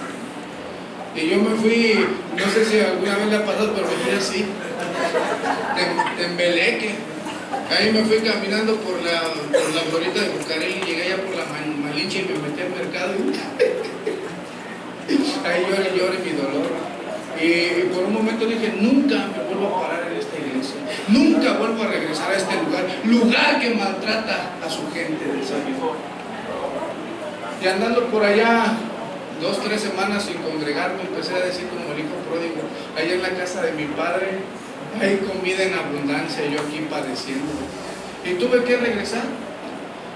Y yo me fui, no sé si alguna vez le ha pasado, pero me fui así. Tembeleque. Ahí me fui caminando por la florita de Bucareli y llegué allá por la Malinche y me metí al mercado y ahí lloré mi dolor. Y por un momento dije, nunca me vuelvo a parar en esta iglesia, nunca vuelvo a regresar a este lugar que maltrata a su gente del Señor. Y andando por allá 2-3 semanas sin congregarme, empecé a decir como el hijo pródigo, allá en la casa de mi padre hay comida en abundancia, yo aquí padeciendo. Y tuve que regresar.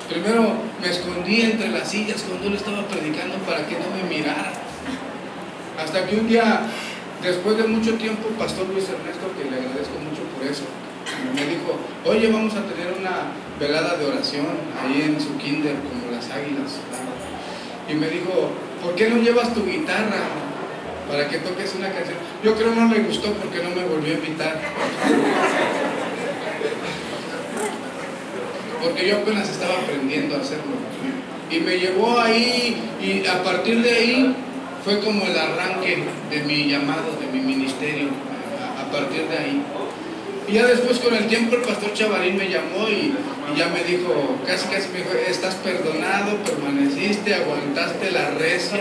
Primero me escondí entre las sillas cuando él estaba predicando para que no me mirara. Hasta que un día, después de mucho tiempo, Pastor Luis Ernesto, que le agradezco mucho por eso, me dijo, oye, vamos a tener una velada de oración ahí en su kinder, como las águilas. Y me dijo, ¿por qué no llevas tu guitarra para que toques una canción? Yo creo no le gustó porque no me volvió a invitar. Porque yo apenas estaba aprendiendo a hacerlo. Y me llevó ahí, y a partir de ahí fue como el arranque de mi llamado, de mi ministerio, a partir de ahí. Y ya después, con el tiempo, el pastor Chavarín me llamó y ya me dijo, casi me dijo, estás perdonado, permaneciste, aguantaste la recia,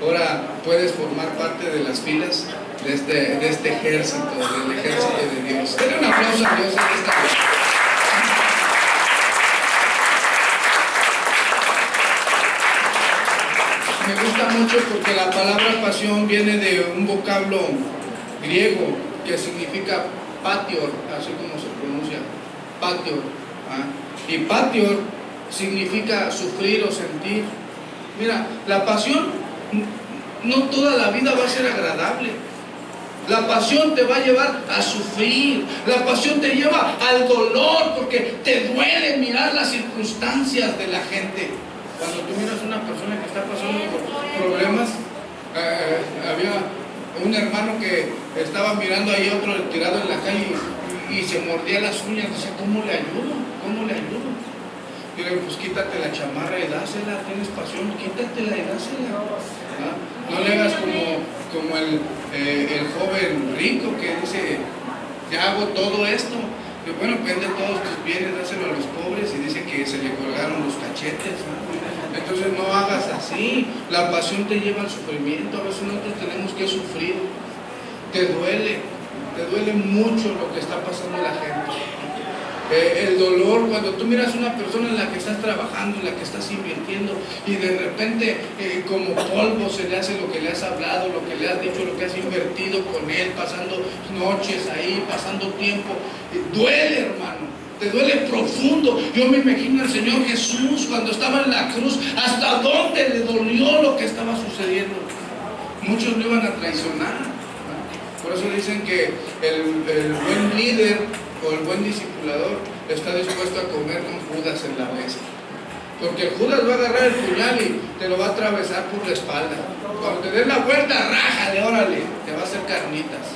ahora puedes formar parte de las filas de este ejército, del ejército de Dios. Denle un aplauso a Dios en esta vez. Me gusta mucho porque la palabra pasión viene de un vocablo griego que significa patior, así como se pronuncia, patior. Y patior significa sufrir o sentir. Mira, la pasión no toda la vida va a ser agradable. La pasión te va a llevar a sufrir. La pasión te lleva al dolor porque te duele mirar las circunstancias de la gente. Cuando tú miras a una persona que está pasando por problemas, había un hermano que estaba mirando ahí a otro tirado en la calle y se mordía las uñas. Dice, ¿cómo le ayudo? ¿Cómo le ayudo? Y le digo, pues quítate la chamarra y dásela, tienes pasión, quítatela y dásela. No le hagas como el joven rico que dice, ya hago todo esto. Y bueno, vende todos tus bienes, dáselo a los pobres, y dice que se le colgaron los cachetes, ¿no? Entonces no hagas así. La pasión te lleva al sufrimiento. A veces nosotros tenemos que sufrir. Te duele mucho lo que está pasando a la gente. El dolor, cuando tú miras a una persona en la que estás trabajando, en la que estás invirtiendo, y de repente como polvo se le hace lo que le has hablado, lo que le has dicho, lo que has invertido con él, pasando noches ahí, pasando tiempo. Duele, hermano, te duele profundo. Yo me imagino al Señor Jesús cuando estaba en la cruz, hasta dónde le dolió lo que estaba sucediendo. Muchos lo iban a traicionar, ¿no? Por eso dicen que el buen líder o el buen discipulador está dispuesto a comer con Judas en la mesa. Porque el Judas va a agarrar el puñal y te lo va a atravesar por la espalda. Cuando te des la vuelta, rájale, órale, te va a hacer carnitas.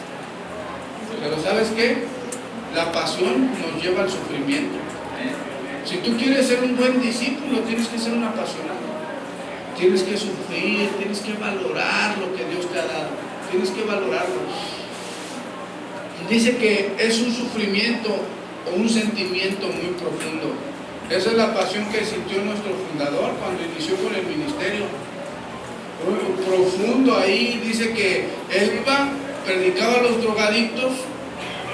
Pero ¿sabes qué? La pasión nos lleva al sufrimiento. Si tú quieres ser un buen discípulo, tienes que ser un apasionado. Tienes que sufrir, tienes que valorar lo que Dios te ha dado. Tienes que valorarlo. Dice que es un sufrimiento o un sentimiento muy profundo. Esa es la pasión que sintió nuestro fundador cuando inició con el ministerio. profundo ahí. Dice que él iba, predicaba a los drogadictos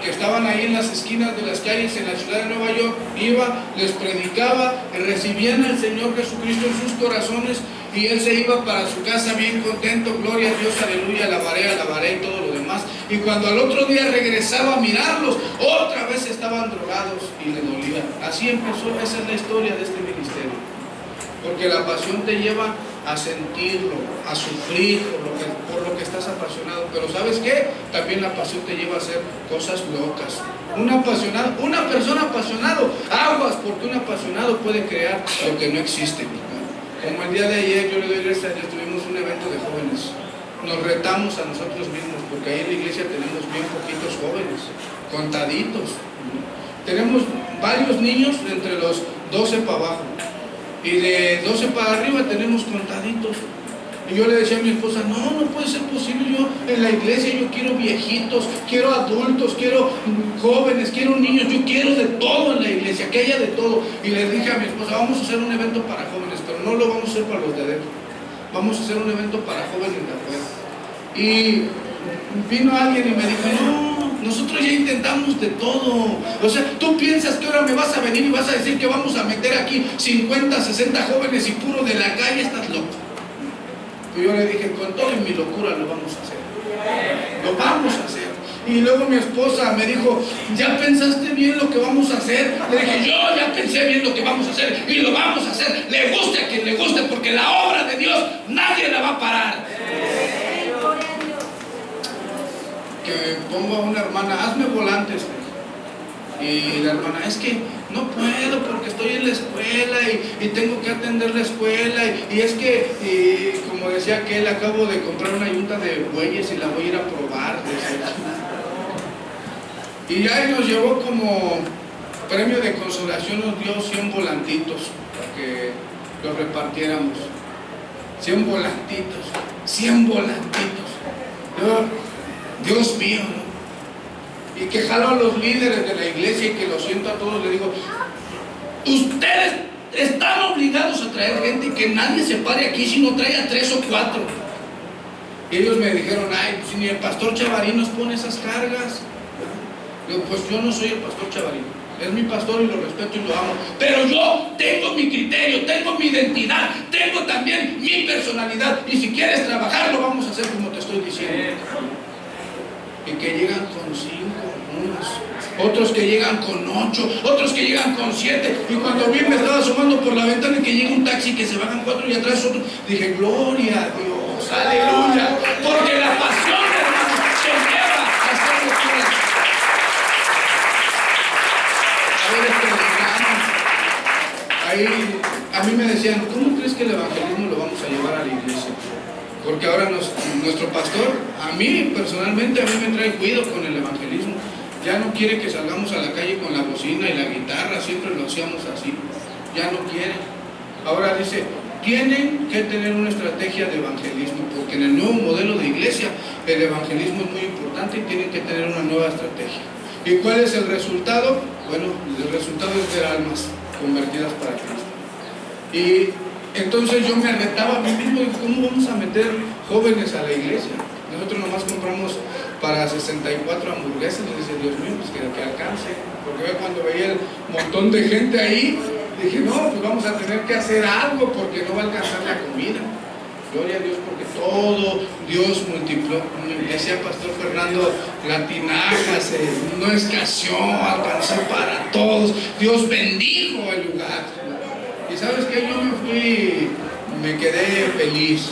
que estaban ahí en las esquinas de las calles en la ciudad de Nueva York, iba, les predicaba, recibían al Señor Jesucristo en sus corazones y él se iba para su casa bien contento, gloria a Dios, aleluya, alabaré y todo lo demás. Y cuando al otro día regresaba a mirarlos, otra vez estaban drogados y le dolía. Así empezó, esa es la historia de este ministerio. Porque la pasión te lleva a sentirlo, a sufrir por lo que estás apasionado. Pero ¿sabes qué? También la pasión te lleva a hacer cosas locas. Una persona apasionado, aguas, porque un apasionado puede crear lo que no existe. Como el día de ayer, yo le doy gracias a Dios, tuvimos un evento de jóvenes. Nos retamos a nosotros mismos, porque ahí en la iglesia tenemos bien poquitos jóvenes, contaditos. Tenemos varios niños entre los 12 para abajo. Y de 12 para arriba tenemos contaditos. Y yo le decía a mi esposa, no puede ser posible. Yo en la iglesia yo quiero viejitos, quiero adultos, quiero jóvenes, quiero niños, yo quiero de todo en la iglesia, que haya de todo. Y le dije a mi esposa, vamos a hacer un evento para jóvenes, pero no lo vamos a hacer para los de adentro, vamos a hacer un evento para jóvenes de afuera. Y vino alguien y me dijo, no, nosotros ya intentamos de todo. O sea, tú piensas que ahora me vas a venir y vas a decir que vamos a meter aquí 50, 60 jóvenes y puro de la calle, estás loco. Y yo le dije, con todo en mi locura lo vamos a hacer. Lo vamos a hacer. Y luego mi esposa me dijo, ¿ya pensaste bien lo que vamos a hacer? Le dije, yo ya pensé bien lo que vamos a hacer y lo vamos a hacer. Le guste a quien le guste, porque la obra de Dios nadie la va a parar. Que pongo a una hermana, hazme volantes. Y la hermana, es que no puedo porque estoy en la escuela y tengo que atender la escuela. Y es que, como decía aquel, acabo de comprar una yunta de bueyes y la voy a ir a probar. Y ya nos llevó como premio de consolación, nos dio 100 volantitos para que los repartiéramos. 100 volantitos, 100 volantitos. Dios mío, ¿no? Y que jalo a los líderes de la iglesia y que lo siento a todos, le digo, ustedes están obligados a traer gente y que nadie se pare aquí si no trae a 3 o 4. Y ellos me dijeron, ay, si ni el pastor Chavarín nos pone esas cargas. Digo, pues yo no soy el pastor Chavarín, es mi pastor y lo respeto y lo amo, pero yo tengo mi criterio, tengo mi identidad, tengo también mi personalidad, y si quieres trabajar lo vamos a hacer como te estoy diciendo. Y que llegan con 5 unos, otros que llegan con 8, otros que llegan con 7, y cuando vi me estaba asomando por la ventana y que llega un taxi que se bajan 4 y atrás otro, dije, gloria a Dios, aleluya, porque la pasión, hermano, te lleva a hacer locuras. Ahí a mí me decían, ¿cómo crees que el evangelismo lo vamos a llevar a la iglesia? Porque ahora nuestro pastor, a mí personalmente, a mí me trae cuidado con el evangelismo. Ya no quiere que salgamos a la calle con la bocina y la guitarra, siempre lo hacíamos así. Ya no quiere. Ahora dice, tienen que tener una estrategia de evangelismo, porque en el nuevo modelo de iglesia, el evangelismo es muy importante y tienen que tener una nueva estrategia. ¿Y cuál es el resultado? Bueno, el resultado es ver almas convertidas para Cristo. Y entonces yo me retaba a mí mismo, ¿cómo vamos a meter jóvenes a la iglesia? Nosotros nomás compramos para 64 hamburguesas, y dice, Dios mío, pues que alcance. Porque cuando veía el montón de gente ahí, dije, no, pues vamos a tener que hacer algo porque no va a alcanzar la comida. Gloria a Dios, porque todo Dios multiplicó. Decía Pastor Fernando, la tinaja no escaseó, alcanzó para todos. Dios bendijo el lugar. Y sabes que yo me fui, me quedé feliz.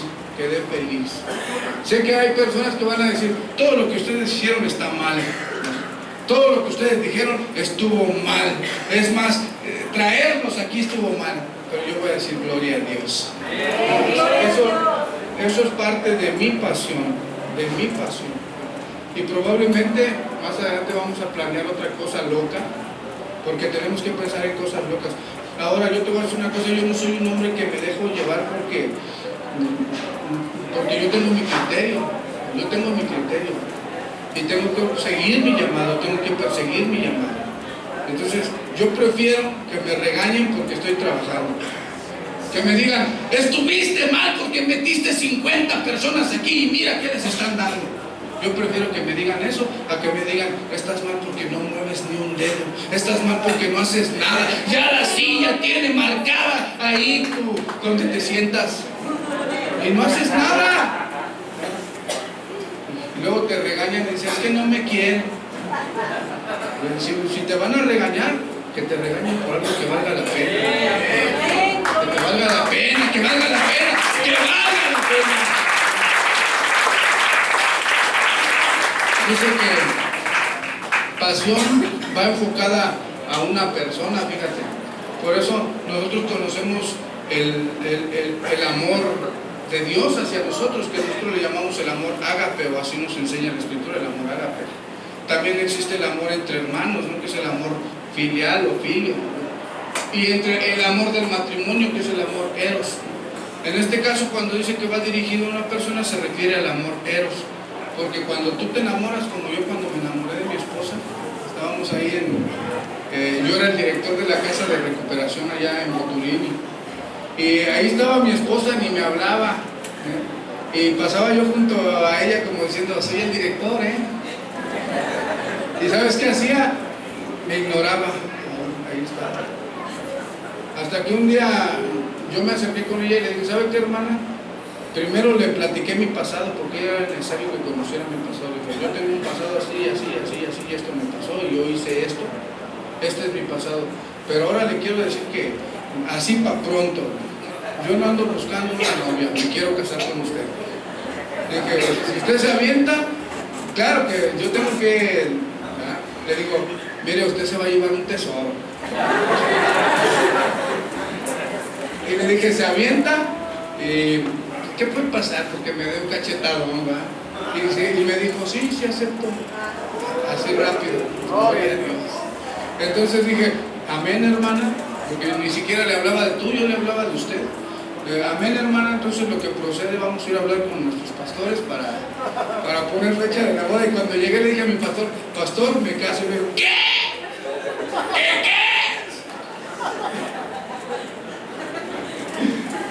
Sé que hay personas que van a decir, todo lo que ustedes hicieron está mal. Todo lo que ustedes dijeron estuvo mal. Es más, traernos aquí estuvo mal. Pero yo voy a decir, gloria a Dios. Eso es parte de mi pasión, Y probablemente más adelante vamos a planear otra cosa loca, porque tenemos que pensar en cosas locas. Ahora yo te voy a decir una cosa, yo no soy un hombre que me dejo llevar porque yo tengo mi criterio, y tengo que seguir mi llamado, tengo que perseguir mi llamado. Entonces yo prefiero que me regañen porque estoy trabajando, Que me digan, estuviste mal porque metiste 50 personas aquí y mira qué les están dando. Yo prefiero que me digan eso a que me digan, estás mal porque no mueves ni un dedo, estás mal porque no haces nada, ya la silla tiene marcada ahí donde te sientas y no haces nada. Y luego te regañan y dicen, es que no me quieren. Si te van a regañar, que te regañen por algo que valga la pena. Que valga la pena, que valga la pena, que valga la pena. Dice que pasión va enfocada a una persona, fíjate. Por eso nosotros conocemos el amor de Dios hacia nosotros, que nosotros le llamamos el amor ágape, o así nos enseña la Escritura, el amor ágape. También existe el amor entre hermanos, ¿no? Que es el amor filial o filio. Y entre el amor del matrimonio, que es el amor eros. En este caso, cuando dice que va dirigido a una persona, se refiere al amor eros. Porque cuando tú te enamoras, como yo cuando me enamoré de mi esposa, estábamos ahí yo era el director de la casa de recuperación allá en Boturini. Y ahí estaba mi esposa, ni me hablaba. Y pasaba yo junto a ella como diciendo, soy el director, ¿Y sabes qué hacía? Me ignoraba. Ahí está. Hasta que un día yo me acerqué con ella y le dije, ¿sabe qué, hermana? Primero le platiqué mi pasado, porque era necesario que conociera mi pasado. Le dije, yo tengo un pasado así, y esto me pasó, y yo hice esto. Este es mi pasado. Pero ahora le quiero decir que, así para pronto, yo no ando buscando una novia, me quiero casar con usted. Dije, si usted se avienta, claro que yo tengo que... Le digo, mire, usted se va a llevar un tesoro. Y le dije, ¿se avienta? Y ¿qué puede pasar? Porque me dio un cachetado, ¿no? Y me dijo, sí, acepto. Así rápido. Gloria a Dios. Entonces dije, amén, hermana, porque ni siquiera le hablaba de tú, yo le hablaba de usted. Amén, hermana. Entonces lo que procede, vamos a ir a hablar con nuestros pastores para poner fecha de la boda. Y cuando llegué le dije a mi pastor, pastor, me caso. Y me dijo, ¿qué?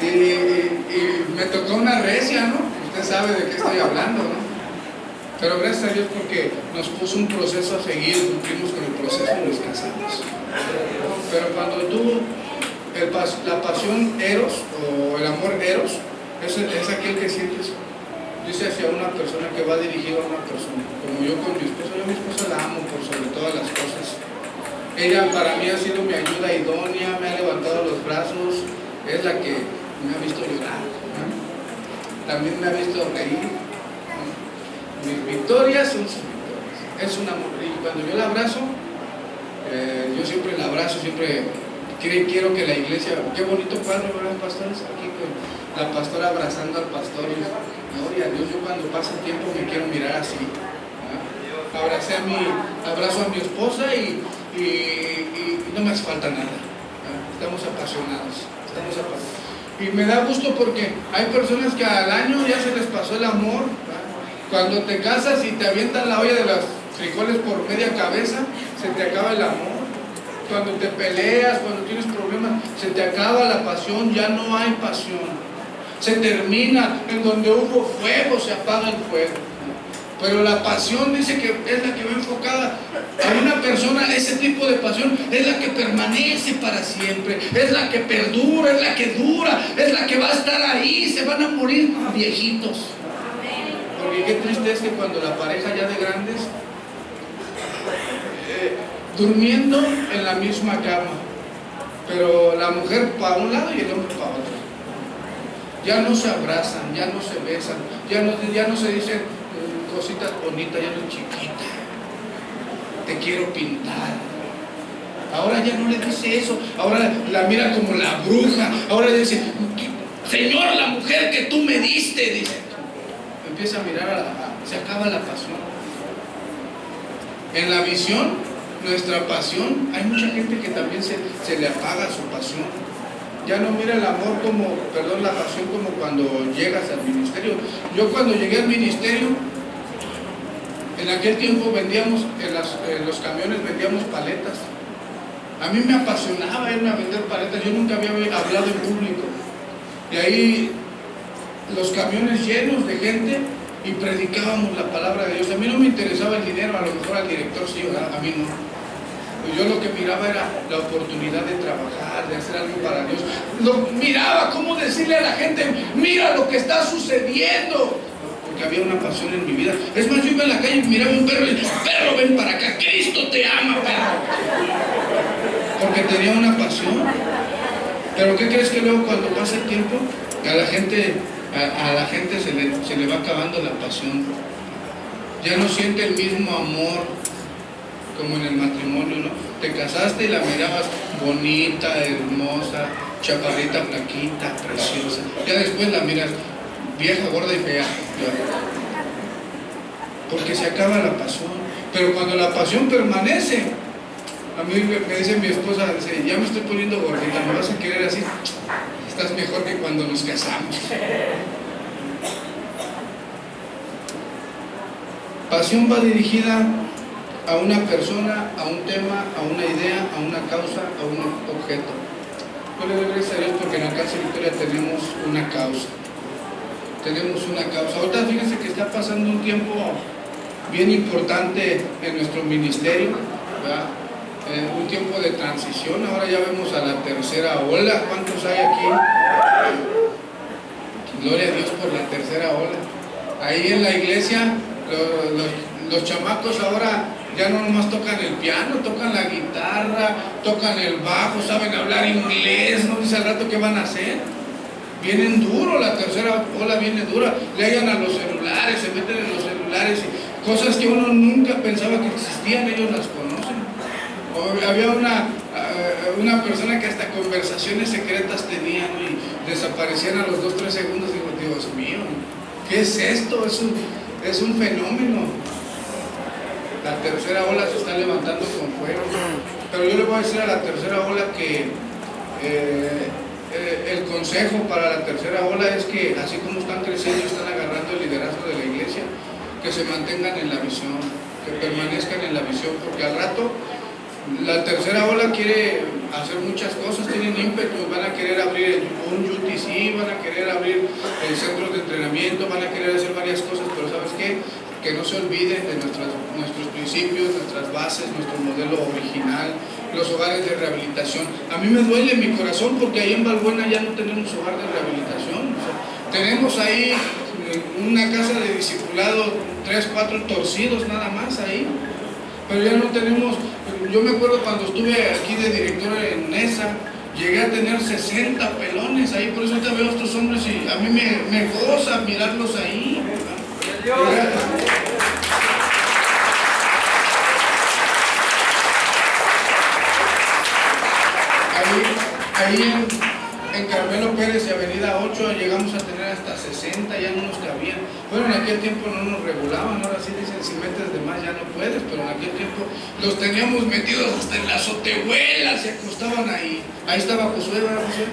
Y me tocó una recia, ¿no? Usted sabe de qué estoy hablando, ¿no? Pero gracias a Dios porque nos puso un proceso a seguir, cumplimos con el proceso y nos casamos. Pero cuando tuvo la pasión eros, o el amor eros, es aquel que sientes, dice, hacia una persona, que va dirigido a una persona. Como yo con mi esposa, yo a mi esposa la amo por sobre todas las cosas. Ella para mí ha sido mi ayuda idónea, me ha levantado los brazos, es la que me ha visto llorar, ¿no? También me ha visto reír, ¿no? Mis victorias son sus victorias, es un amor. Y cuando yo la abrazo, yo siempre la abrazo, siempre quiero que la iglesia, qué bonito cuadro, ¿verdad, pastores? Aquí con la pastora abrazando al pastor. Gloria a Dios, yo cuando pasa el tiempo me quiero mirar así, ¿no? Abrazo a mi esposa y no me hace falta nada, ¿no? Estamos apasionados. Y me da gusto porque hay personas que al año ya se les pasó el amor, ¿verdad? Cuando te casas y te avientan la olla de los frijoles por media cabeza, se te acaba el amor. Cuando te peleas, cuando tienes problemas, se te acaba la pasión, ya no hay pasión. Se termina, en donde hubo fuego, se apaga el fuego. Pero la pasión dice que es la que va enfocada a una persona. Ese tipo de pasión es la que permanece para siempre, es la que perdura, es la que dura, es la que va a estar ahí. Se van a morir viejitos. Porque qué triste es que cuando la pareja ya de grandes, durmiendo en la misma cama, pero la mujer para un lado y el hombre para otro, ya no se abrazan, ya no se besan, ya no se dicen cositas bonitas, ya no es chiquita, te quiero pintar. Ahora ya no le dice eso, ahora la mira como la bruja, ahora le dice, Señor, la mujer que tú me diste, dice. Empieza a mirar, se acaba la pasión. En la visión, nuestra pasión, hay mucha gente que también se le apaga su pasión. Ya no mira el amor la pasión como cuando llegas al ministerio. Yo cuando llegué al ministerio, en aquel tiempo vendíamos, en los camiones vendíamos paletas. A mí me apasionaba irme a vender paletas, yo nunca había hablado en público. Y ahí los camiones llenos de gente y predicábamos la palabra de Dios. A mí no me interesaba el dinero, a lo mejor al director sí, ¿verdad? A mí no. Pues yo lo que miraba era la oportunidad de trabajar, de hacer algo para Dios. Miraba cómo decirle a la gente, mira lo que está sucediendo. Porque había una pasión en mi vida. Es más, yo iba en la calle y miraba un perro y decía, perro, ven para acá, Cristo te ama, perro. Porque tenía una pasión. Pero ¿qué crees que luego cuando pasa el tiempo, a la gente se le va acabando la pasión? Ya no siente el mismo amor como en el matrimonio, ¿no? Te casaste y la mirabas bonita, hermosa, chaparrita, flaquita, preciosa. Ya después la miras vieja, gorda y fea. Porque se acaba la pasión. Pero cuando la pasión permanece, a mí me dice mi esposa, dice, ya me estoy poniendo gordita, ¿me vas a querer así? Estás mejor que cuando nos casamos. Pasión va dirigida a una persona, a un tema, a una idea, a una causa, a un objeto. Yo le doy gracias a Dios porque en la Casa Victoria tenemos una causa. Tenemos una causa. Ahorita fíjense que está pasando un tiempo bien importante en nuestro ministerio, ¿verdad? Un tiempo de transición. Ahora ya vemos a la tercera ola. ¿Cuántos hay aquí? Gloria a Dios por la tercera ola. Ahí en la iglesia los chamacos ahora ya no nomás tocan el piano, tocan la guitarra, tocan el bajo, saben hablar inglés. No dice al rato qué van a hacer. Vienen duro, la tercera ola viene dura. Le hallan a los celulares, se meten en los celulares y cosas que uno nunca pensaba que existían, ellos las conocen. Había una persona que hasta conversaciones secretas tenía, ¿no? Y desaparecían a los 2-3 segundos. Digo, Dios mío, ¿qué es esto? Es un fenómeno. La tercera ola se está levantando con fuego. Pero yo le voy a decir a la tercera ola que el consejo para la tercera ola es que así como están creciendo y están agarrando el liderazgo de la iglesia, que se mantengan en la visión, que permanezcan en la visión, porque al rato la tercera ola quiere hacer muchas cosas, tienen ímpetu, van a querer abrir un UTC, van a querer abrir centros de entrenamiento, van a querer hacer varias cosas, pero ¿sabes qué? Que no se olviden de nuestros principios, nuestras bases, nuestro modelo original, los hogares de rehabilitación. A mí me duele mi corazón porque ahí en Balbuena ya no tenemos hogar de rehabilitación. O sea, tenemos ahí una casa de discipulado, 3-4 torcidos nada más ahí, pero ya no tenemos. Yo me acuerdo cuando estuve aquí de director en NESA, llegué a tener 60 pelones ahí, por eso ahorita veo a estos hombres y a mí me goza mirarlos ahí. Ahí en Carmelo Pérez y Avenida 8 llegamos a tener hasta 60, ya no nos cabían. Bueno, en aquel tiempo no nos regulaban, ahora sí dicen si metes de más ya no puedes, pero en aquel tiempo los teníamos metidos hasta en la azotehuela, se acostaban ahí. Ahí estaba Josué, ¿verdad, Josué?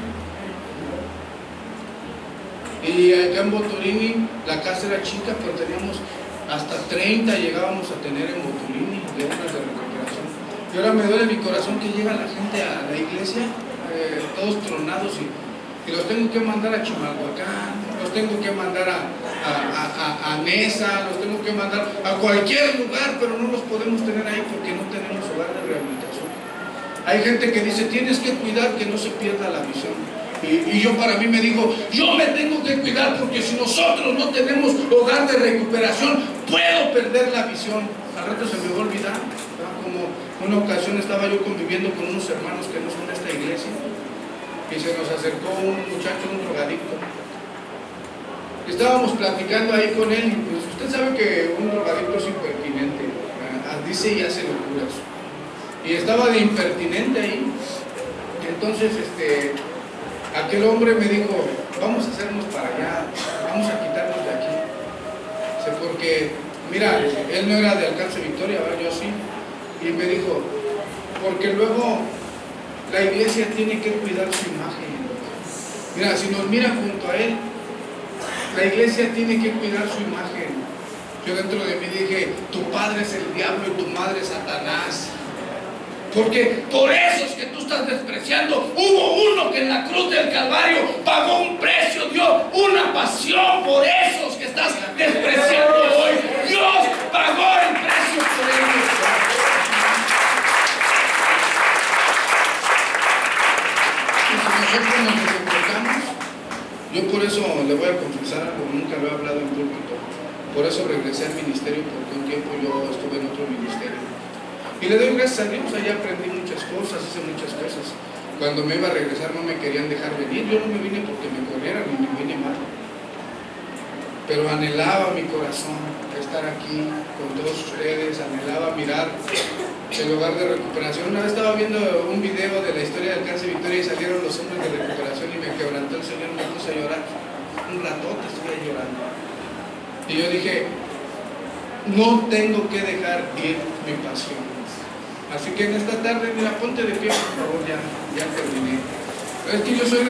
Y acá en Boturini la casa era chica, pero teníamos hasta 30 llegábamos a tener en Boturini, de obras de recuperación. Y ahora me duele mi corazón que llega la gente a la iglesia, todos tronados y los tengo que mandar a Chimalhuacán, los tengo que mandar a Nesa, los tengo que mandar a cualquier lugar, pero no los podemos tener ahí porque no tenemos hogar de rehabilitación. Hay gente que dice, tienes que cuidar que no se pierda la visión. Y yo para mí me digo, yo me tengo que cuidar porque si nosotros no tenemos hogar de recuperación, puedo perder la visión. Al rato se me va a olvidar. Como una ocasión estaba yo conviviendo con unos hermanos que no son de esta iglesia y se nos acercó un muchacho, un drogadicto. Estábamos platicando ahí con él y pues usted sabe que un drogadicto es impertinente, dice y hace locuras. Y estaba de impertinente ahí. Entonces aquel hombre me dijo, vamos a hacernos para allá, vamos a quitarnos de aquí. Porque, mira, él no era de Alcance Victoria, ¿verdad? Yo sí. Y me dijo, porque luego la iglesia tiene que cuidar su imagen. Mira, si nos mira junto a él, la iglesia tiene que cuidar su imagen. Yo dentro de mí dije, tu padre es el diablo y tu madre es Satanás. Porque por esos que tú estás despreciando, hubo uno que en la cruz del Calvario pagó un precio pasión por esos que estás despreciando hoy. Dios pagó el precio por ellos. Y si nosotros nos desenfocamos, yo por eso le voy a confesar algo, nunca lo he hablado en público. Por eso regresé al ministerio, porque un tiempo yo estuve en otro ministerio. Y le doy gracias a Dios, allá aprendí muchas cosas, hice muchas cosas. Cuando me iba a regresar no me querían dejar venir, yo no me vine porque me corrieran ni me vine mal. Pero anhelaba mi corazón estar aquí con todos ustedes, anhelaba mirar el lugar de recuperación. Una vez estaba viendo un video de la historia del Alcance Victoria y salieron los hombres de recuperación y me quebrantó el Señor, me puse a llorar. Un ratote estuve llorando. Y yo dije, no tengo que dejar ir mi pasión. Así que en esta tarde, mira, ponte de pie, por favor, ya terminé. Pero es que yo soy